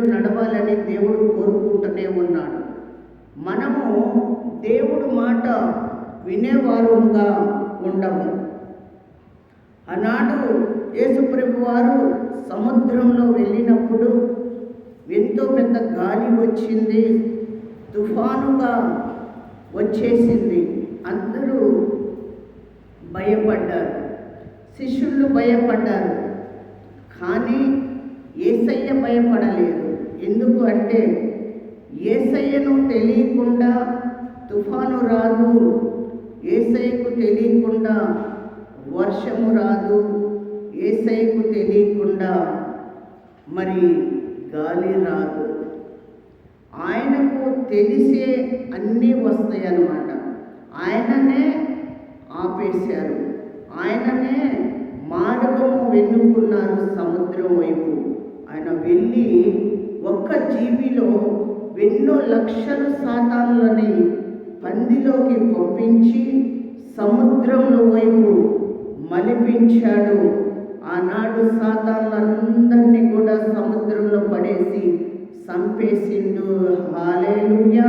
నడిచినట్లు నడవాలని దేవుడు కోరుకుంటూనే ఉన్నాడు. మనము దేవుడు మాట వినేవారుగా ఉండము. ఆనాడు యేసుప్రభు వారు సముద్రంలో వెళ్ళినప్పుడు ఎంతో పెద్ద గాలి వచ్చింది, తుఫానుగా వచ్చేసింది. అందరూ భయపడ్డారు, శిష్యులు భయపడ్డారు. కానీ యేసయ్య భయపడలేదు. ఎందుకు అంటే యేసయ్యను తెలియకుండా తుఫాను రాదు, యేసయ్యకు తెలియకుండా వర్షము రాదు, యేసయ్యకు తెలియకుండా మరి గాలి రాదు. ఆయనకు తెలిసే అన్నీ వస్తాయి అన్నమాట. ఆయననే ఆపేశారు, ఆయననే మార్గము వెన్నుకున్నారు సముద్రం వైపు. ఆయన వెళ్ళి ఒక్క జీవిలో ఎన్నో లక్షల సాతానులని పందిలోకి పంపించి సముద్రంలో వైపు మలిపించాడు. ఆనాడు సాతానులందరినీ కూడా సముద్రంలో పడేసి చంపేసిండు. హల్లెలూయా.